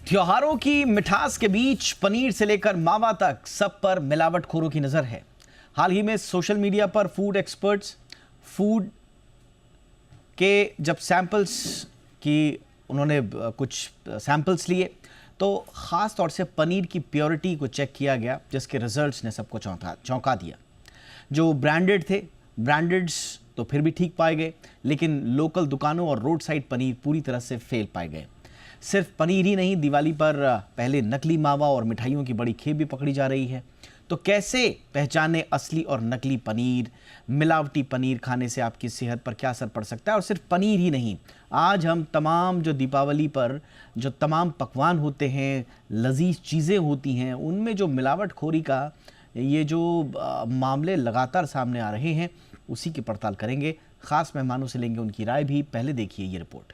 त्योहारों की मिठास के बीच पनीर से लेकर मावा तक सब पर मिलावटखोरों की नजर है। हाल ही में सोशल मीडिया पर फूड एक्सपर्ट्स फूड के जब सैंपल्स की उन्होंने कुछ सैंपल्स लिए तो ख़ास तौर से पनीर की प्योरिटी को चेक किया गया, जिसके रिजल्ट्स ने सबको चौंका दिया। जो ब्रांडेड्स तो फिर भी ठीक पाए गए, लेकिन लोकल दुकानों और रोड साइड पनीर पूरी तरह से फेल पाए गए। सिर्फ पनीर ही नहीं, दिवाली पर पहले नकली मावा और मिठाइयों की बड़ी खेप भी पकड़ी जा रही है। तो कैसे पहचाने असली और नकली पनीर? मिलावटी पनीर खाने से आपकी सेहत पर क्या असर पड़ सकता है? और सिर्फ पनीर ही नहीं, आज हम तमाम जो दीपावली पर जो तमाम पकवान होते हैं, लजीज चीज़ें होती हैं, उनमें जो मिलावटखोरी का ये जो मामले लगातार सामने आ रहे हैं, उसी की पड़ताल करेंगे। ख़ास मेहमानों से लेंगे उनकी राय भी। पहले देखिए ये रिपोर्ट।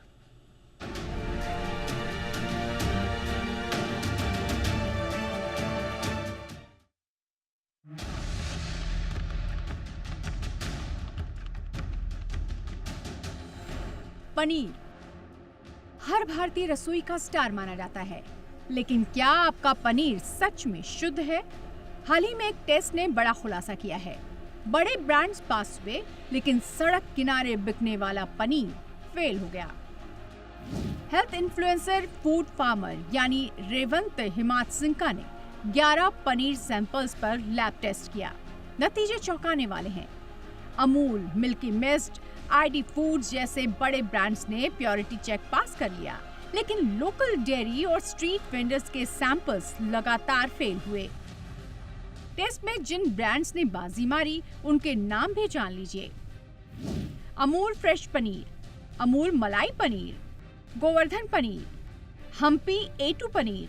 पनीर हर भारतीय रसोई का स्टार माना जाता है, लेकिन क्या आपका पनीर सच में शुद्ध है? हाल ही में एक टेस्ट ने बड़ा खुलासा किया है। बड़े ब्रांड्स पास हुए, लेकिन सड़क किनारे बिकने वाला पनीर फेल हो गया। हेल्थ इन्फ्लुएंसर फूड फार्मर यानी रेवंत हिमात्सिंका ने 11 पनीर सैंपल्स पर लैब टेस्ट किया। नतीजे चौंकाने वाले हैं। Amul, milky mist, ID foods जैसे बड़े ब्रांड्स ने प्योरिटी चेक पास कर लिया, लेकिन लोकल डेयरी और स्ट्रीट वेंडर्स के सैंपल्स लगातार फेल हुए। टेस्ट में जिन ब्रांड्स ने बाजी मारी, उनके नाम भी जान लीजिए। Amul fresh paneer, Amul Malai paneer, Govardhan paneer, Humpy A2 paneer,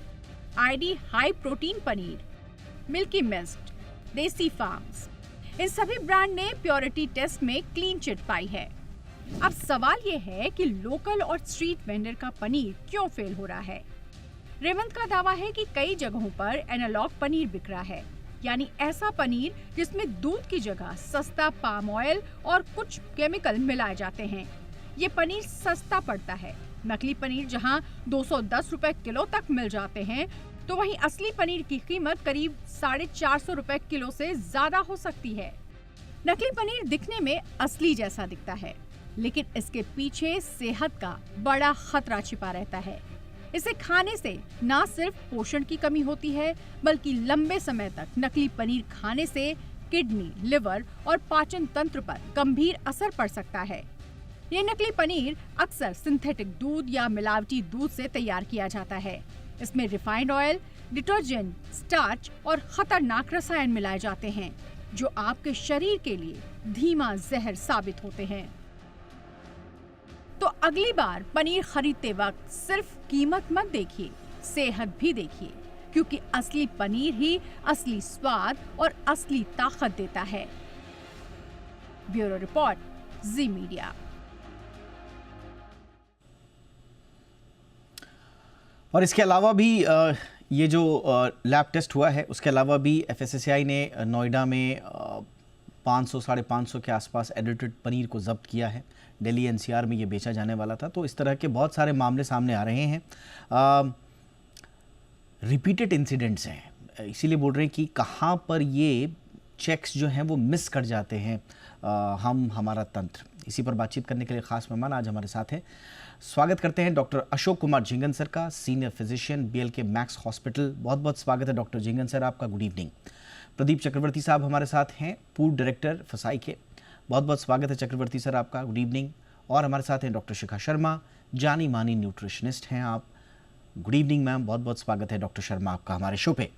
iD high protein paneer, Milky Mist, Desi farms. इन सभी ब्रांड ने प्योरिटी टेस्ट में क्लीन चिट पाई है। अब सवाल यह है कि लोकल और स्ट्रीट वेंडर का पनीर क्यों फेल हो रहा है? रेवंत का दावा है कि कई जगहों पर एनालॉग पनीर बिक रहा है, यानी ऐसा पनीर जिसमें दूध की जगह सस्ता पाम ऑयल और कुछ केमिकल मिलाए जाते हैं। ये पनीर सस्ता पड़ता है। नकली पनीर जहां 210 रुपए किलो तक मिल जाते हैं, तो वहीं असली पनीर की कीमत करीब 450 रुपए किलो से ज्यादा हो सकती है। नकली पनीर दिखने में असली जैसा दिखता है, लेकिन इसके पीछे सेहत का बड़ा खतरा छिपा रहता है। इसे खाने से न सिर्फ पोषण की कमी होती है, बल्कि लंबे समय तक नकली पनीर खाने से किडनी, लिवर और पाचन तंत्र पर गंभीर असर पड़ सकता है। ये नकली पनीर अक्सर सिंथेटिक दूध या मिलावटी दूध से तैयार किया जाता है। इसमें रिफाइंड ऑयल, डिटर्जेंट, स्टार्च और खतरनाक रसायन मिलाए जाते हैं, जो आपके शरीर के लिए धीमा जहर साबित होते हैं। तो अगली बार पनीर खरीदते वक्त सिर्फ कीमत मत देखिए, सेहत भी देखिए, क्योंकि असली पनीर ही असली स्वाद और असली ताकत देता है। ब्यूरो रिपोर्ट, जी मीडिया। और इसके अलावा भी ये जो लैब टेस्ट हुआ है, उसके अलावा भी FSSAI ने नोएडा में 500-550 के आसपास एडिटेड पनीर को जब्त किया है। दिल्ली NCR में ये बेचा जाने वाला था। तो इस तरह के बहुत सारे मामले सामने आ रहे हैं। रिपीटेड इंसिडेंट्स हैं, इसीलिए बोल रहे हैं कि कहाँ पर ये चेक्स जो हैं वो मिस कर जाते हैं हमारा तंत्र। इसी पर बातचीत करने के लिए ख़ास मेहमान आज हमारे साथ हैं। स्वागत करते हैं डॉक्टर अशोक कुमार झिंगन सर का, senior physician, BLK Max hospital. बहुत बहुत स्वागत है डॉक्टर झिंगन सर आपका। Good evening. प्रदीप चक्रवर्ती साहब हमारे साथ हैं, फूड डायरेक्टर फसाई के। बहुत बहुत स्वागत है चक्रवर्ती सर आपका। Good evening. और हमारे साथ हैं डॉक्टर शिखा शर्मा, जानी मानी न्यूट्रिशनिस्ट हैं आप। गुड इवनिंग मैम, बहुत बहुत स्वागत है डॉक्टर शर्मा आपका हमारे शो पे।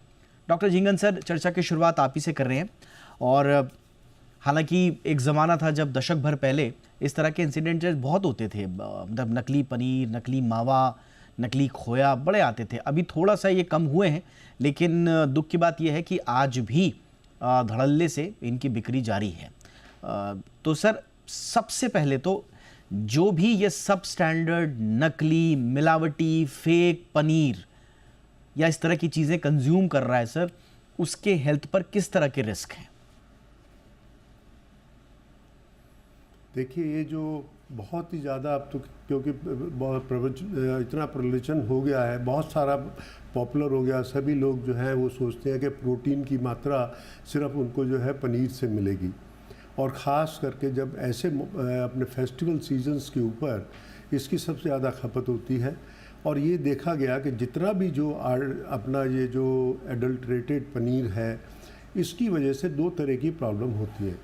डॉक्टर झिंगन सर, चर्चा की शुरुआत आप ही से कर रहे हैं। और हालांकि एक ज़माना था जब दशक भर पहले इस तरह के इंसिडेंट बहुत होते थे, मतलब नकली पनीर, नकली मावा, नकली खोया बड़े आते थे। अभी थोड़ा सा ये कम हुए हैं, लेकिन दुख की बात यह है कि आज भी धड़ल्ले से इनकी बिक्री जारी है। तो सर, सबसे पहले तो जो भी ये सब स्टैंडर्ड नकली, मिलावटी, फेक पनीर या इस तरह की चीज़ें कंज्यूम कर रहा है सर, उसके हेल्थ पर किस तरह के रिस्क हैं? देखिए, ये जो बहुत ही ज़्यादा अब तो, क्योंकि बहुत इतना प्रचलन हो गया है, बहुत सारा पॉपुलर हो गया, सभी लोग जो हैं वो सोचते हैं कि प्रोटीन की मात्रा सिर्फ उनको जो है पनीर से मिलेगी। और ख़ास करके जब ऐसे अपने फेस्टिवल सीजन्स के ऊपर इसकी सबसे ज़्यादा खपत होती है। और ये देखा गया कि जितना भी जो अपना ये जो एडल्ट्रेटेड पनीर है, इसकी वजह से दो तरह की प्रॉब्लम होती है।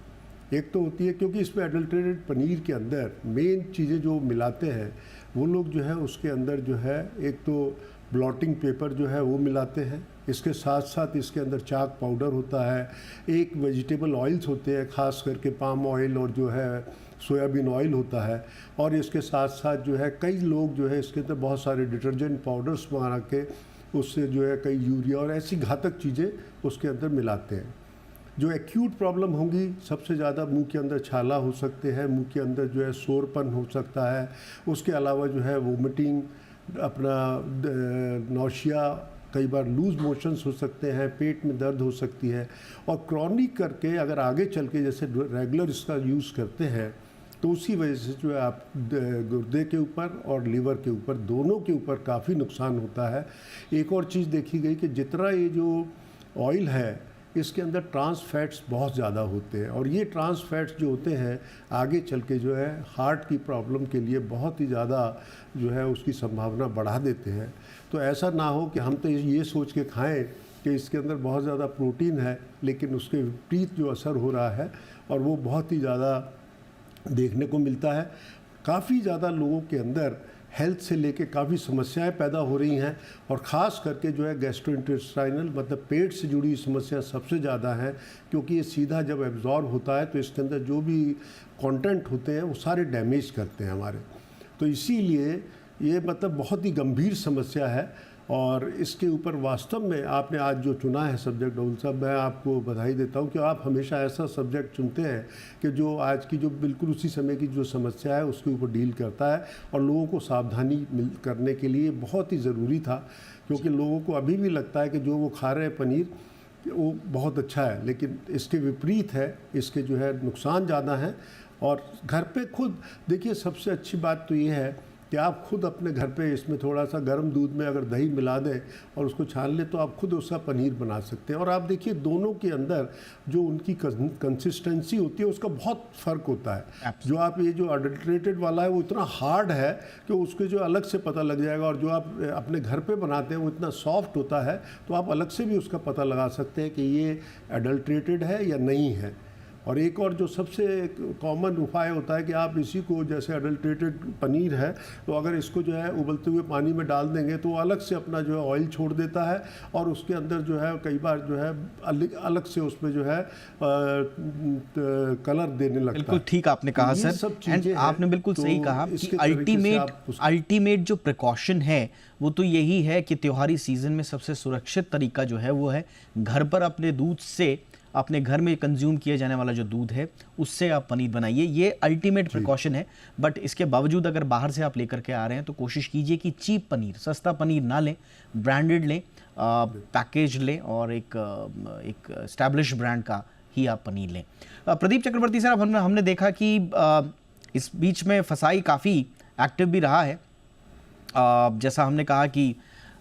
एक तो होती है क्योंकि इसमें एडल्ट्रेटेड पनीर के अंदर मेन चीज़ें जो मिलाते हैं वो लोग जो है उसके अंदर जो है एक तो ब्लॉटिंग पेपर जो है वो मिलाते हैं, इसके साथ साथ इसके अंदर चाक पाउडर होता है, एक वेजिटेबल ऑयल्स होते हैं, ख़ास करके पाम ऑयल और जो है सोयाबीन ऑयल होता है, और इसके साथ साथ जो है कई लोग जो है इसके अंदर बहुत सारे डिटर्जेंट पाउडर्स बना के उससे जो है कई यूरिया और ऐसी घातक चीज़ें उसके अंदर मिलाते हैं। जो एक्यूट प्रॉब्लम होंगी सबसे ज़्यादा मुंह के अंदर छाला हो सकते हैं, मुंह के अंदर जो है सोरपन हो सकता है, उसके अलावा जो है वोमिटिंग, अपना नौशिया, कई बार लूज मोशंस हो सकते हैं, पेट में दर्द हो सकती है। और क्रॉनिक करके अगर आगे चल के जैसे रेगुलर इसका यूज़ करते हैं तो उसी वजह से जो है आप गुर्दे के ऊपर और लीवर के ऊपर दोनों के ऊपर काफ़ी नुकसान होता है। एक और चीज़ देखी गई कि जितना ये जो ऑयल है इसके अंदर ट्रांस फैट्स बहुत ज़्यादा होते हैं, और ये ट्रांस फैट्स जो होते हैं आगे चल के जो है हार्ट की प्रॉब्लम के लिए बहुत ही ज़्यादा जो है उसकी संभावना बढ़ा देते हैं। तो ऐसा ना हो कि हम तो ये सोच के खाएं कि इसके अंदर बहुत ज़्यादा प्रोटीन है, लेकिन उसके विपरीत जो असर हो रहा है और वो बहुत ही ज़्यादा देखने को मिलता है। काफ़ी ज़्यादा लोगों के अंदर हेल्थ से लेके काफ़ी समस्याएं पैदा हो रही हैं, और ख़ास करके जो है गैस्ट्रोइंटेस्टाइनल मतलब पेट से जुड़ी समस्या सबसे ज़्यादा है, क्योंकि ये सीधा जब एब्जॉर्ब होता है तो इसके अंदर जो भी कंटेंट होते हैं वो सारे डैमेज करते हैं हमारे। तो इसीलिए ये मतलब बहुत ही गंभीर समस्या है, और इसके ऊपर वास्तव में आपने आज जो चुना है सब्जेक्ट, राहुल साहब, मैं आपको बधाई देता हूं कि आप हमेशा ऐसा सब्जेक्ट चुनते हैं कि जो आज की जो बिल्कुल उसी समय की जो समस्या है उसके ऊपर डील करता है, और लोगों को सावधानी करने के लिए बहुत ही ज़रूरी था। क्योंकि लोगों को अभी भी लगता है कि जो वो खा रहे हैं पनीर वो बहुत अच्छा है, लेकिन इसके विपरीत है, इसके जो है नुकसान ज़्यादा हैं। और घर पे खुद देखिए, सबसे अच्छी बात तो ये है कि आप खुद अपने घर पे इसमें थोड़ा सा गर्म दूध में अगर दही मिला दें और उसको छान लें तो आप खुद उसका पनीर बना सकते हैं। और आप देखिए दोनों के अंदर जो उनकी कंसिस्टेंसी होती है उसका बहुत फ़र्क होता है। जो आप ये जो अडल्ट्रेटेड वाला है वो इतना हार्ड है कि उसके जो अलग से पता लग जाएगा, और जो आप अपने घर पे बनाते हैं वो इतना सॉफ्ट होता है, तो आप अलग से भी उसका पता लगा सकते हैं कि ये अडल्ट्रेटेड है या नहीं है। और एक और जो सबसे कॉमन उपाय होता है कि आप इसी को, जैसे अडल्ट्रेटेड पनीर है तो अगर इसको जो है उबलते हुए पानी में डाल देंगे तो अलग से अपना जो है ऑयल छोड़ देता है, और उसके अंदर जो है कई बार जो है अलग से उसमें जो है कलर देने लगता है। बिल्कुल ठीक आपने कहा ये सर, सब एंड चीज़ें आपने बिल्कुल सही कहा कि अल्टीमेट जो प्रिकॉशन है वो तो यही है कि त्योहारी सीजन में सबसे सुरक्षित तरीका जो है वो है घर पर अपने दूध से, अपने घर में कंज्यूम किया जाने वाला जो दूध है उससे आप पनीर बनाइए। ये अल्टीमेट प्रिकॉशन है। बट इसके बावजूद अगर बाहर से आप लेकर के आ रहे हैं तो कोशिश कीजिए कि चीप पनीर, सस्ता पनीर ना लें, ब्रांडेड लें, पैकेज लें, और एक एस्टैब्लिश ब्रांड का ही आप पनीर लें। प्रदीप चक्रवर्ती साहब, हमने देखा कि इस बीच में फसाई काफ़ी एक्टिव भी रहा है। जैसा हमने कहा कि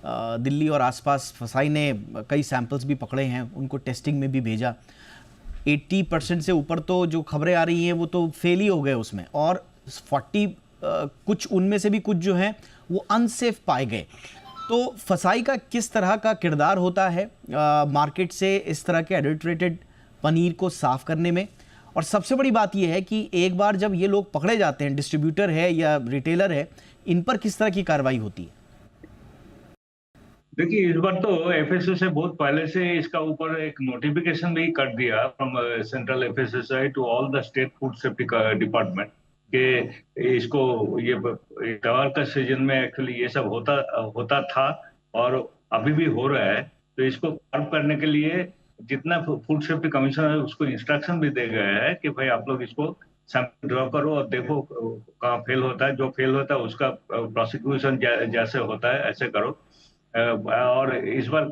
दिल्ली और आसपास फसाई ने कई सैंपल्स भी पकड़े हैं, उनको टेस्टिंग में भी भेजा। 80% से ऊपर तो जो खबरें आ रही हैं वो तो फेल ही हो गए उसमें, और 40 कुछ उनमें से भी कुछ जो हैं वो अनसेफ पाए गए। तो फसाई का किस तरह का किरदार होता है मार्केट से इस तरह के एडल्ट्रेटेड पनीर को साफ करने में? और सबसे बड़ी बात यह है कि एक बार जब ये लोग पकड़े जाते हैं, डिस्ट्रीब्यूटर है या रिटेलर है, इन पर किस तरह की कार्रवाई होती है? देखिए, इस बार तो एफएसएस से बहुत पहले से इसका ऊपर एक नोटिफिकेशन भी कर दिया from central FSSI to all the state food safety department कि इसको ये त्योहार का सीजन में एक्चुअली ये सब होता था और अभी भी हो रहा है। तो इसको कर्व करने के लिए जितना फूड सेफ्टी कमीशन है उसको इंस्ट्रक्शन भी दे गया है कि भाई आप लोग इसको सैंपल ड्रॉ करो और देखो कहाँ फेल होता है, जो फेल होता है उसका प्रोसिक्यूशन जैसे होता है ऐसे करो। और इस बार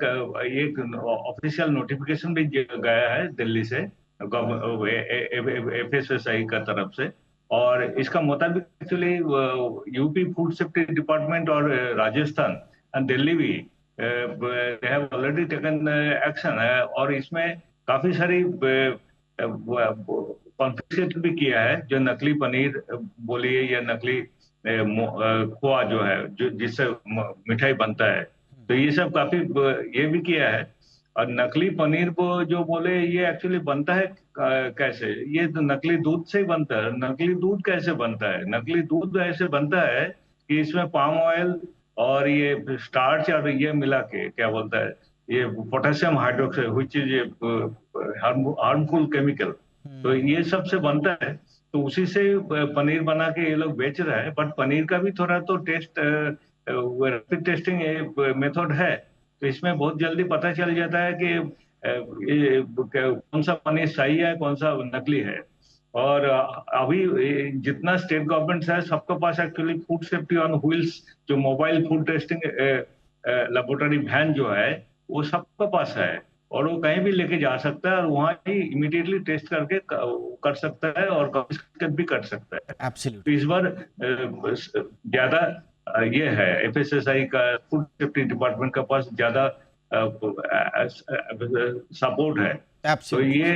एक ऑफिशियल नोटिफिकेशन भी गया है दिल्ली से एफएसएसआई का तरफ से और इसका मुताबिक actually UP food safety department और राजस्थान एंड दिल्ली भी they have already taken action है, और इसमें काफी सारी कॉन्फिस्केट भी किया है, जो नकली पनीर बोलिए या नकली खोआ जो है, जो जिससे मिठाई बनता है, तो ये सब काफी ये भी किया है। और नकली पनीर को जो बोले, ये एक्चुअली बनता है कैसे? ये तो नकली दूध से ही बनता है। नकली दूध कैसे बनता है? नकली दूध ऐसे बनता है कि इसमें पाम ऑयल और ये स्टार्च और ये मिला के क्या बोलता है, ये potassium hydroxide which is harmful chemical, तो ये सब से बनता है। तो उसी से पनीर बना के ये लोग बेच रहा है। बट पनीर का भी थोड़ा तो टेस्ट रैपिड टेस्टिंग मेथड है, तो इसमें बहुत जल्दी पता चल जाता है कि कौन सा पनीर सही है, कौन सा नकली है। और अभी जितना स्टेट गवर्नमेंट है, सबके पास actually food safety on wheels, जो mobile food testing laboratory van जो है, वो सबके पास है, और वो कहीं भी लेके जा सकता है और वहाँ ही इमीडिएटली टेस्ट करके कर सकता है और कॉन्फिस्केट भी कर सकता है। एब्सोल्युटली। तो इस बार ज्यादा ये है, एफएसएसआई का फूड सेफ्टी डिपार्टमेंट के पास ज्यादा सपोर्ट है। तो ये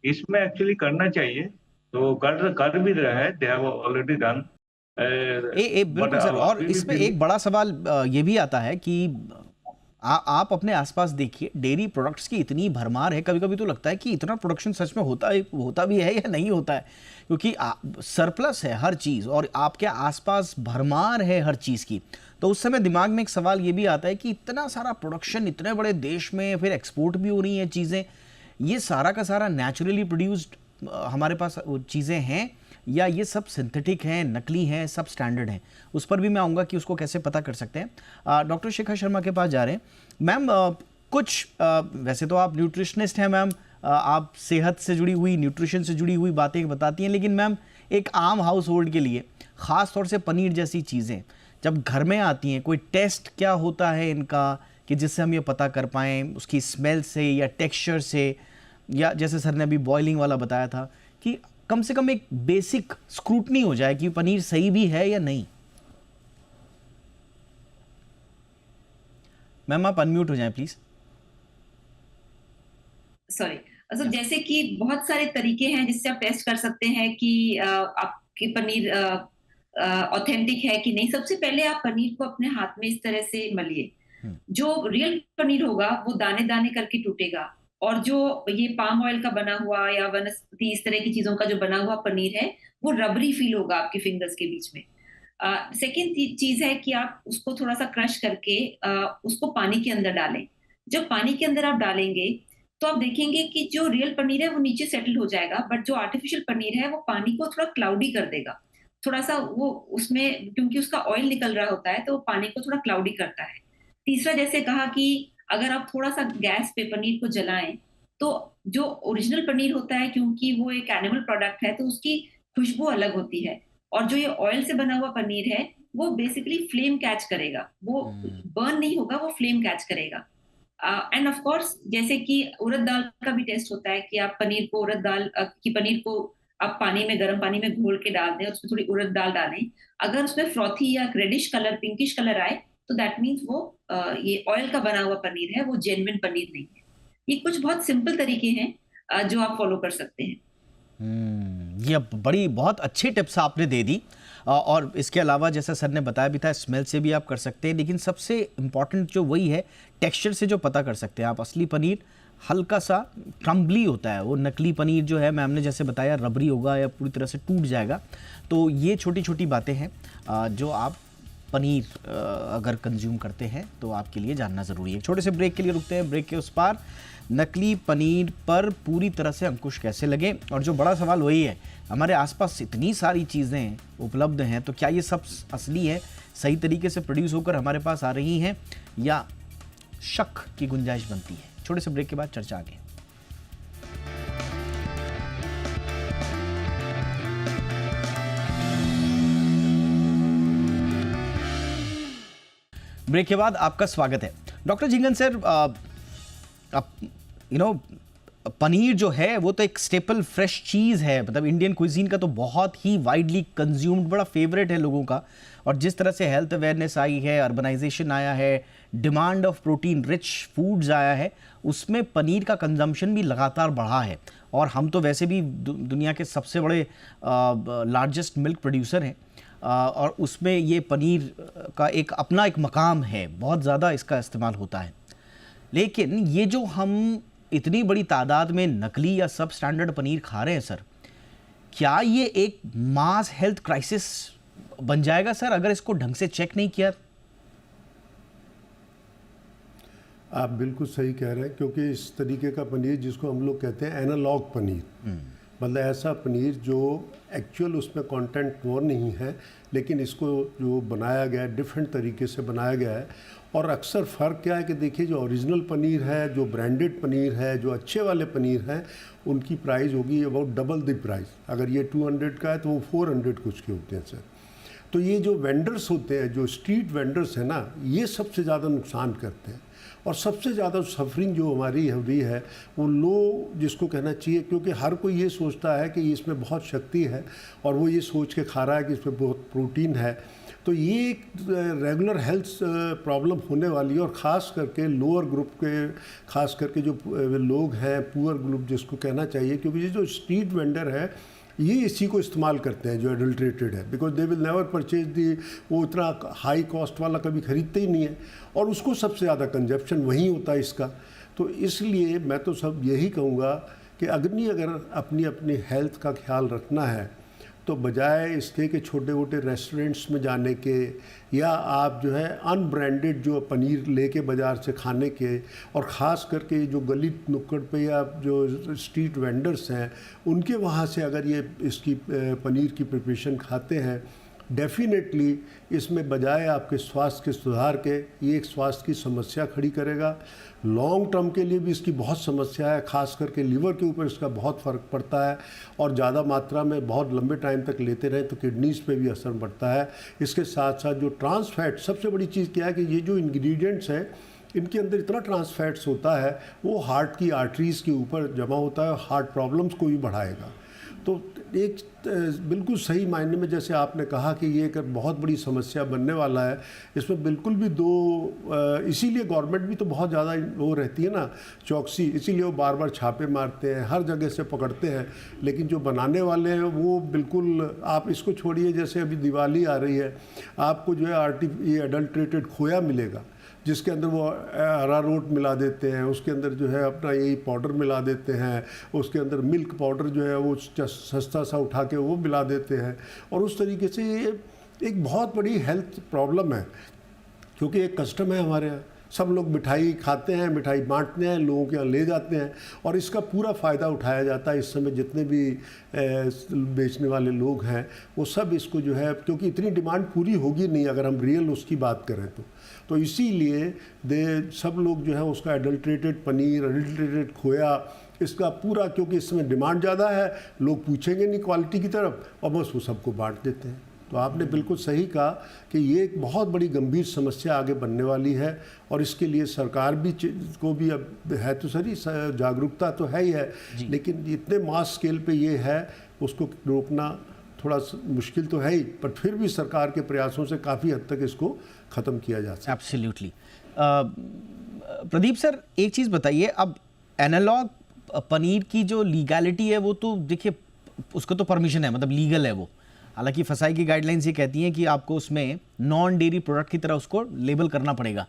इसमें एक्चुअली करना चाहिए, तो कर भी रहे हैं, दे हैव ऑलरेडी डन। बिल्कुल सर। और इसमें एक बड़ा सवाल ये भी आता है कि आप अपने आसपास देखिए, डेयरी प्रोडक्ट्स की इतनी भरमार है, कभी कभी तो लगता है कि इतना प्रोडक्शन सच में होता भी है या नहीं होता है, क्योंकि सरप्लस है हर चीज़ और आपके आसपास भरमार है हर चीज़ की। तो उस समय दिमाग में एक सवाल ये भी आता है कि इतना सारा प्रोडक्शन इतने बड़े देश में, फिर एक्सपोर्ट भी हो रही हैं चीज़ें, ये सारा का सारा नेचुरली प्रोड्यूस्ड हमारे पास चीज़ें हैं या ये सब सिंथेटिक हैं, नकली हैं, सब स्टैंडर्ड हैं? उस पर भी मैं आऊँगा कि उसको कैसे पता कर सकते हैं। डॉक्टर शिखा शर्मा के पास जा रहे हैं। मैम, वैसे तो आप न्यूट्रिशनिस्ट हैं मैम, आप सेहत से जुड़ी हुई, न्यूट्रिशन से जुड़ी हुई बातें बताती हैं, लेकिन मैम एक आम हाउस होल्ड के लिए, ख़ास तौर से पनीर जैसी चीज़ें जब घर में आती हैं, कोई टेस्ट क्या होता है इनका कि जिससे हम ये पता कर पाएँ, उसकी स्मेल से या टेक्सचर से, या जैसे सर ने अभी बॉइलिंग वाला बताया था, कि कम से कम एक बेसिक स्क्रूटनी हो जाए कि पनीर सही भी है या नहीं? मैम आप अनम्यूट हो जाएं प्लीज। सॉरी। अच्छा, जैसे कि बहुत सारे तरीके हैं जिससे आप टेस्ट कर सकते हैं कि आपकी पनीर ऑथेंटिक है कि नहीं। सबसे पहले आप पनीर को अपने हाथ में इस तरह से मलिए। जो रियल पनीर होगा वो दाने दाने करके टूटेगा, और जो ये पाम ऑयल का बना हुआ या वनस्पति इस तरह की चीजों का जो बना हुआ पनीर है, वो रबरी फील होगा आपके फिंगर्स के बीच में। सेकेंड चीज है कि आप उसको थोड़ा सा क्रश करके उसको पानी के अंदर डालें। जब पानी के अंदर आप डालेंगे तो आप देखेंगे कि जो रियल पनीर है वो नीचे सेटल हो जाएगा, बट जो आर्टिफिशियल पनीर है वो पानी को थोड़ा क्लाउडी कर देगा। थोड़ा सा वो उसमें, क्योंकि उसका ऑयल निकल रहा होता है, तो वो पानी को थोड़ा क्लाउडी करता है। तीसरा, जैसे कहा कि अगर आप थोड़ा सा गैस पे पनीर को जलाएं तो जो ओरिजिनल पनीर होता है, क्योंकि वो एक एनिमल प्रोडक्ट है, तो उसकी खुशबू अलग होती है, और जो ये ऑयल से बना हुआ पनीर है वो बेसिकली फ्लेम कैच करेगा, वो बर्न नहीं होगा, वो फ्लेम कैच करेगा। एंड ऑफ कोर्स, जैसे कि उड़द दाल का भी टेस्ट होता है कि आप पनीर को, उड़द दाल की पनीर को आप पानी में, गर्म पानी में घोल के डाल दें, उसमें थोड़ी उड़द दाल डालें। अगर उसमें फ्रॉथी या रेडिश कलर, पिंकिश कलर आए, तो दैट मीन्स वो ये ऑयल का बना हुआ पनीर है, वो जेन्युइन पनीर नहीं है। ये कुछ बहुत सिंपल तरीके हैं जो आप फॉलो कर सकते हैं। ये बहुत अच्छी टिप्स आपने दे दी, और इसके अलावा जैसा सर ने बताया भी था, स्मेल से भी आप कर सकते हैं, लेकिन सबसे इम्पॉर्टेंट जो वही है, टेक्सचर से जो पता कर सकते हैं आप। असली पनीर हल्का सा क्रम्बली होता है, वो नकली पनीर जो है मैम ने जैसे बताया रबरी होगा या पूरी तरह से टूट जाएगा। तो ये छोटी छोटी बातें हैं जो आप पनीर अगर कंज्यूम करते हैं तो आपके लिए जानना ज़रूरी है। छोटे से ब्रेक के लिए रुकते हैं। ब्रेक के उस पार नकली पनीर पर पूरी तरह से अंकुश कैसे लगे, और जो बड़ा सवाल वही है, हमारे आसपास इतनी सारी चीज़ें उपलब्ध हैं, तो क्या ये सब असली है, सही तरीके से प्रोड्यूस होकर हमारे पास आ रही हैं, या शक की गुंजाइश बनती है? छोटे से ब्रेक के बाद चर्चा आगे। ब्रेक के बाद आपका स्वागत है। डॉक्टर झिंगन सर, पनीर जो है वो तो एक स्टेपल फ्रेश चीज़ है, मतलब इंडियन क्विजीन का तो बहुत ही वाइडली कंज्यूम्ड बड़ा फेवरेट है लोगों का। और जिस तरह से हेल्थ अवेयरनेस आई है, अर्बनाइजेशन आया है, demand of protein rich foods आया है, उसमें पनीर का कंजम्पशन भी लगातार बढ़ा है। और हम तो वैसे भी दुनिया के सबसे बड़े लार्जेस्ट मिल्क प्रोड्यूसर हैं, और उसमें ये पनीर का अपना एक मकाम है, बहुत ज़्यादा इसका इस्तेमाल होता है। लेकिन ये जो हम इतनी बड़ी तादाद में नकली या सब स्टैंडर्ड पनीर खा रहे हैं सर, क्या ये एक मास हेल्थ क्राइसिस बन जाएगा सर अगर इसको ढंग से चेक नहीं किया? आप बिल्कुल सही कह रहे हैं, क्योंकि इस तरीके का पनीर जिसको हम लोग कहते हैं एनालॉग पनीर, मतलब ऐसा पनीर जो एक्चुअल उसमें कंटेंट वो नहीं है, लेकिन इसको जो बनाया गया है डिफरेंट तरीके से बनाया गया है। और अक्सर फ़र्क क्या है कि देखिए, जो ओरिजिनल पनीर है, जो ब्रांडेड पनीर है, जो अच्छे वाले पनीर हैं, उनकी प्राइस होगी अबाउट डबल द प्राइस। अगर ये 200 का है तो वो 400 कुछ के होते हैं सर। तो ये जो वेंडर्स होते हैं, जो स्ट्रीट वेंडर्स हैं ना, ये सबसे ज़्यादा नुकसान करते हैं। और सबसे ज़्यादा सफरिंग जो हमारी हुई है वो लो जिसको कहना चाहिए, क्योंकि हर कोई ये सोचता है कि इसमें बहुत शक्ति है और वो ये सोच के खा रहा है कि इसमें बहुत प्रोटीन है। तो ये एक रेगुलर हेल्थ प्रॉब्लम होने वाली है। और ख़ास करके लोअर ग्रुप के, ख़ास करके जो लोग हैं, पुअर ग्रुप जिसको कहना चाहिए, क्योंकि ये जो स्ट्रीट वेंडर है ये इसी को इस्तेमाल करते हैं जो एडल्ट्रेटेड है, because they will never purchase the, वो इतना हाई कॉस्ट वाला कभी खरीदते ही नहीं है, और उसको सबसे ज़्यादा कंजप्शन वहीं होता है इसका। तो इसलिए मैं तो सब यही कहूँगा कि अगर अपनी अपनी हेल्थ का ख्याल रखना है तो बजाय इसके कि छोटे मोटे रेस्टोरेंट्स में जाने के, या आप जो है अनब्रांडेड जो पनीर लेके बाज़ार से खाने के, और ख़ास करके जो गली नुक्कड़ पे या जो स्ट्रीट वेंडर्स हैं उनके वहाँ से अगर ये इसकी पनीर की प्रिपरेशन खाते हैं, डेफिनेटली इसमें बजाय आपके स्वास्थ्य के सुधार के ये एक स्वास्थ्य की समस्या खड़ी करेगा। लॉन्ग टर्म के लिए भी इसकी बहुत समस्या है, खास करके लीवर के ऊपर इसका बहुत फ़र्क पड़ता है, और ज़्यादा मात्रा में बहुत लंबे टाइम तक लेते रहें तो किडनीज़ पे भी असर पड़ता है। इसके साथ साथ जो ट्रांस फैट, सबसे बड़ी चीज़ क्या है कि ये जो इंग्रेडिएंट्स हैं इनके अंदर इतना ट्रांस फैट्स होता है, वो हार्ट की आर्टरीज़ के ऊपर जमा होता है, हार्ट प्रॉब्लम्स को भी बढ़ाएगा। तो एक बिल्कुल सही मायने में जैसे आपने कहा कि ये एक बहुत बड़ी समस्या बनने वाला है, इसमें बिल्कुल भी इसीलिए गवर्नमेंट भी तो बहुत ज़्यादा वो रहती है ना, चौकसी, इसीलिए वो बार बार छापे मारते हैं, हर जगह से पकड़ते हैं। लेकिन जो बनाने वाले हैं वो बिल्कुल, आप इसको छोड़िए, जैसे अभी दिवाली आ रही है, आपको जो है ये एडल्ट्रेटेड खोया मिलेगा जिसके अंदर वो अरारोट मिला देते हैं, उसके अंदर जो है अपना यही पाउडर मिला देते हैं, उसके अंदर मिल्क पाउडर जो है वो सस्ता सा उठा के वो मिला देते हैं। और उस तरीके से ये एक बहुत बड़ी हेल्थ प्रॉब्लम है, क्योंकि एक कस्टम है हमारे यहाँ, सब लोग मिठाई खाते हैं, मिठाई बांटते हैं, लोगों के यहाँ ले जाते हैं, और इसका पूरा फ़ायदा उठाया जाता है। इस समय जितने भी बेचने वाले लोग हैं वो सब इसको जो है, क्योंकि इतनी डिमांड पूरी होगी नहीं अगर हम रियल उसकी बात करें तो इसीलिए सब लोग जो है उसका एडल्ट्रेटेड पनीर, एडल्ट्रेटेड खोया, इसका पूरा, क्योंकि इसमें डिमांड ज़्यादा है, लोग पूछेंगे नहीं क्वालिटी की तरफ, और बस वो सबको बांट देते हैं। तो आपने बिल्कुल सही कहा कि ये एक बहुत बड़ी गंभीर समस्या आगे बनने वाली है, और इसके लिए सरकार भी को भी अब है तो सही, जागरूकता तो है ही है, लेकिन इतने मास स्केल पे ये है, उसको रोकना थोड़ा मुश्किल तो है ही, पर फिर भी सरकार के प्रयासों से काफ़ी हद तक इसको ख़त्म किया जा सकता है। एब्सोल्युटली। प्रदीप सर, एक चीज़ बताइए, अब एनालॉग पनीर की जो लीगैलिटी है वो तो देखिए उसको तो परमिशन है, मतलब लीगल है वो, हालांकि फसाई की गाइडलाइंस ये कहती हैं कि आपको उसमें नॉन डेयरी प्रोडक्ट की तरह उसको लेबल करना पड़ेगा।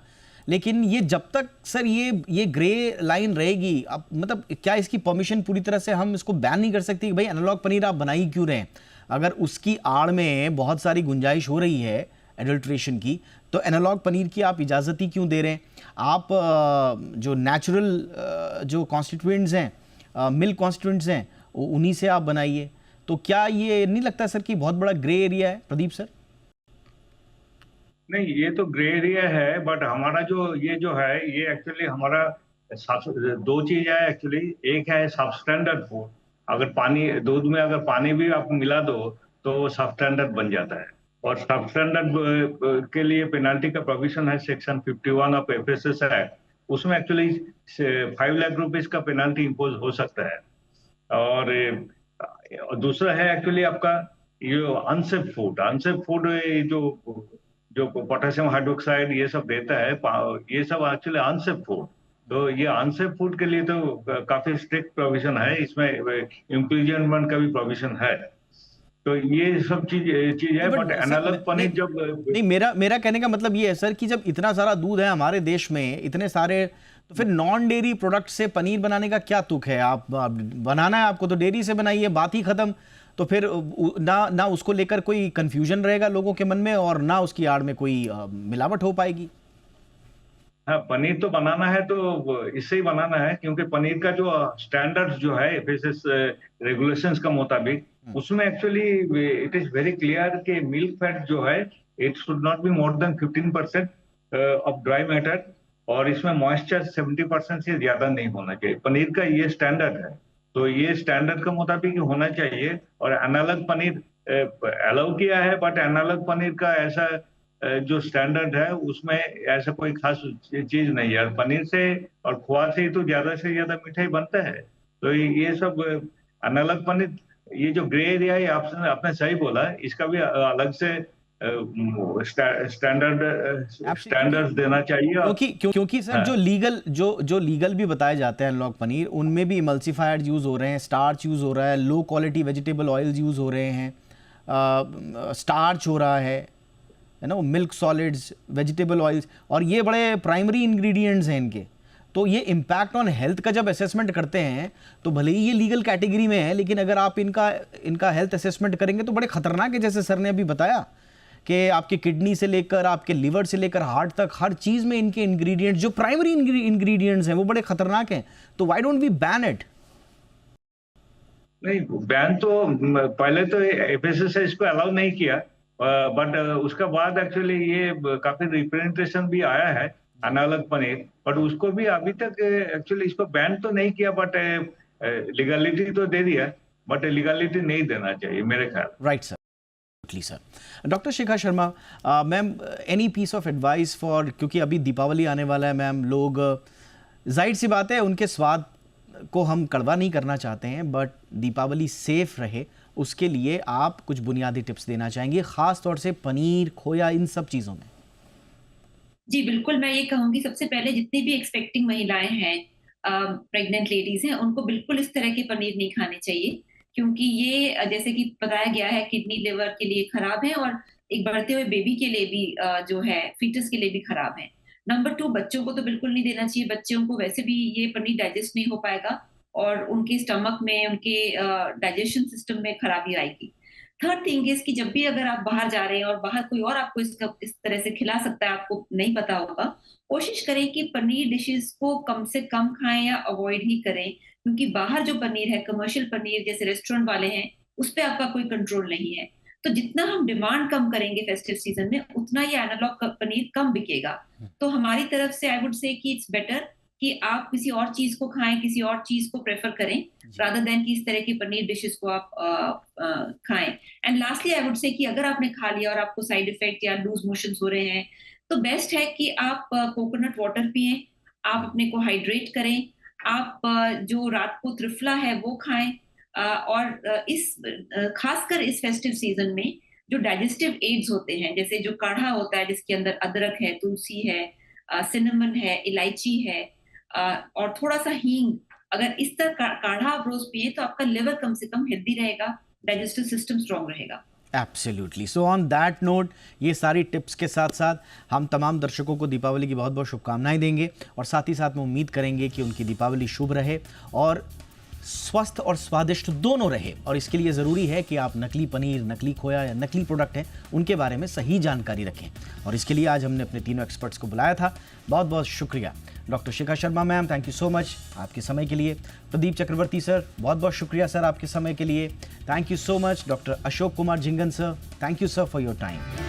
लेकिन ये जब तक सर ये ग्रे लाइन रहेगी, अब मतलब क्या इसकी परमिशन पूरी तरह से हम इसको बैन नहीं कर सकते कि भाई एनालॉग पनीर आप बना ही क्यों रहे हैं? अगर उसकी आड़ में बहुत सारी गुंजाइश हो रही है एडल्ट्रेशन की, तो एनालॉग पनीर की आप इजाज़त ही क्यों दे रहे हैं? आप जो नेचुरल जो कॉन्स्टिट्यूएंट्स हैं, मिल्क कॉन्स्टिट्यूएंट्स हैं, उन्हीं से आप बनाइए। तो क्या ये नहीं लगता सर कि बहुत बड़ा ग्रे एरिया है प्रदीप सर? नहीं, ये तो ग्रे एरिया है, बट हमारा जो है ये एक्चुअली हमारा दो चीज है एक्चुअली। एक है सबस्टैंडर्ड फूड, अगर दूध में अगर पानी भी आप मिला दो तो वो सबस्टैंडर्ड बन जाता है, और सबस्टैंडर्ड के लिए पेनल्टी का प्रोविजन है सेक्शन 51 ऑफ एफएसएस एक्ट, उसमें एक्चुअली 5 लाख रुपीज का पेनल्टी इम्पोज हो सकता है। और दूसरा है एक्चुअली आपका ये अनसेफ फूड जो पोटेशियम हाइड्रोक्साइड ये सब देता है, ये सब एक्चुअली अनसेफ फूड। तो ये अनसेफ फूड के लिए तो काफी स्ट्रिक्ट प्रोविजन है, इसमें इम्प्रिजनमेंट का भी प्रोविजन है। तो ये सब चीज है। बट एनालॉग पनीर जब नहीं, मेरा कहने का मतलब ये है सर कि जब इतना सारा दूध है हमारे देश में, इतने सारे, तो फिर नॉन डेयरी प्रोडक्ट से पनीर बनाने का क्या तुक है? आप बनाना है आपको तो डेयरी से बनाइए, बात ही खत्म। तो फिर ना उसको लेकर कोई कंफ्यूजन रहेगा लोगों के मन में, और ना उसकी आड़ में कोई मिलावट हो पाएगी। हाँ, पनीर तो बनाना है तो इससे ही बनाना है, क्योंकि पनीर का जो स्टैंडर्ड्स जो है एफएसएस रेगुलेशंस का मुताबिक, उसमें actually it is very clear कि मिल्क फैट जो है it should not be more than 15% of dry matter, और इसमें मॉइस्चर 70% से ज्यादा नहीं होना चाहिए। पनीर का ये स्टैंडर्ड है, तो ये स्टैंडर्ड के मुताबिक होना चाहिए। और एनालॉग पनीर अलाउ किया है, बट एनालॉग पनीर का ऐसा जो स्टैंडर्ड है उसमें ऐसा कोई खास चीज नहीं है। पनीर से और खोआ से ही तो ज्यादा से ज्यादा मिठाई बनता है। तो ये सब एनालॉग पनीर, ये जो ग्रे एरिया है आपने सही बोला, इसका भी अलग से स्टैंडर्ड्स देना चाहिए। क्योंकि सर जो लीगल भी बताए जाते हैं अनलॉक पनीर, उनमें भी इमल्सिफायर्स यूज हो रहे हैं, स्टार्च यूज हो रहा है, low quality vegetable oils use हो रहे हैं, स्टार्च हो रहा है ना, मिल्क सॉलिड्स, वेजिटेबल ऑयल्स, और ये बड़े प्राइमरी इंग्रेडिएंट्स हैं इनके। तो ये इम्पैक्ट ऑन हेल्थ का जब असेसमेंट करते हैं तो भले ही ये लीगल कैटेगरी में है, लेकिन अगर आप इनका हेल्थ असेसमेंट करेंगे तो बड़े खतरनाक है। जैसे सर ने अभी बताया कि आपके किडनी से लेकर आपके लिवर से लेकर हार्ट तक हर चीज में इनके इंग्रेडिएंट्स, जो प्राइमरी इंग्रेडिएंट्स हैं, वो बड़े खतरनाक हैं। तो why don't we ban it? नहीं, बैन तो पहले तो एफएसएस से इसको अलाउ नहीं किया, बट उसके बाद एक्चुअली ये काफी रिप्रेजेंटेशन भी आया है एनालॉग पनीर, बट उसको भी अभी तक एक्चुअली इसको बैन तो नहीं किया, बट लीगलिटी तो दे दिया, बट लीगलिटी नहीं देना चाहिए मेरे ख्याल। Right sir, sir. Doctor Shikha Sharma, ma'am, any piece of advice for, क्योंकि अभी दीपावली आने वाला है मैम, लोग जाहिर सी बात है उनके स्वाद को हम कड़वा नहीं करना चाहते हैं, बट दीपावली सेफ रहे उसके लिए आप कुछ बुनियादी टिप्स देना चाहेंगे, खास तौर से पनीर, खोया, इन सब चीजों में? जी बिल्कुल, मैं ये कहूंगी सबसे पहले जितनी भी एक्सपेक्टिंग महिलाएं हैं, प्रेग्नेंट लेडीज हैं, उनको बिल्कुल इस तरह के पनीर नहीं खाने चाहिए, क्योंकि ये जैसे कि बताया गया है किडनी लिवर के लिए खराब है, और एक बढ़ते हुए बेबी के लिए भी जो है फीटस के लिए भी खराब है। नंबर 2, बच्चों को तो बिल्कुल नहीं देना चाहिए। बच्चों को वैसे भी ये पनीर डाइजेस्ट नहीं हो पाएगा और उनके स्टमक में, उनके डाइजेशन सिस्टम में खराबी आएगी। थर्ड थिंग इज कि जब भी अगर आप बाहर जा रहे हैं और बाहर कोई और आपको इस तरह से खिला सकता है, आपको नहीं पता होगा, कोशिश करें कि पनीर डिशेस को कम से कम खाएं या अवॉइड ही करें, क्योंकि बाहर जो पनीर है, कमर्शियल पनीर जैसे रेस्टोरेंट वाले हैं, उस पर आपका कोई कंट्रोल नहीं है। तो जितना हम डिमांड कम करेंगे फेस्टिव सीजन में, उतना ये एनालॉग पनीर कम बिकेगा। तो हमारी तरफ से आई वुड से कि इट्स बेटर कि आप किसी और चीज को खाएं, किसी और चीज को प्रेफर करें, रादर देन कि इस तरह की पनीर डिशेस को आप खाएं। And lastly I would say कि अगर आपने खा लिया और आपको साइड इफेक्ट या लूज मोशंस हो रहे हैं, तो बेस्ट है कि आप कोकोनट वाटर पिएं, आप अपने को हाइड्रेट करें, आप जो रात को त्रिफला है वो खाएं, और इस खासकर इस फेस्टिव सीजन में जो डाइजेस्टिव एड्स होते हैं, जैसे जो काढ़ा होता है जिसके अंदर अदरक है, तुलसी है, सिनेमन है, इलायची है, और थोड़ा सा हींग, अगर इस तरह काढ़ा आप रोज पिए तो आपका लिवर कम से कम हेल्दी रहेगा, डाइजेस्टिव सिस्टम स्ट्रांग रहेगा। Absolutely. So on that note, ये सारी टिप्स के साथ साथ हम तमाम दर्शकों को दीपावली की बहुत बहुत शुभकामनाएं देंगे, और साथ ही साथ में उम्मीद करेंगे कि उनकी दीपावली शुभ रहे और स्वस्थ और स्वादिष्ट दोनों रहे। और इसके लिए ज़रूरी है कि आप नकली पनीर, नकली खोया या नकली प्रोडक्ट हैं उनके बारे में सही जानकारी रखें। और इसके लिए आज हमने अपने तीनों एक्सपर्ट्स को बुलाया था। बहुत बहुत शुक्रिया doctor Shikha Sharma ma'am, thank you so much आपके समय के लिए। प्रदीप चक्रवर्ती सर, बहुत बहुत शुक्रिया सर आपके समय के लिए, thank you so much. Doctor Ashok Kumar Jhingan sir, thank you sir for your time.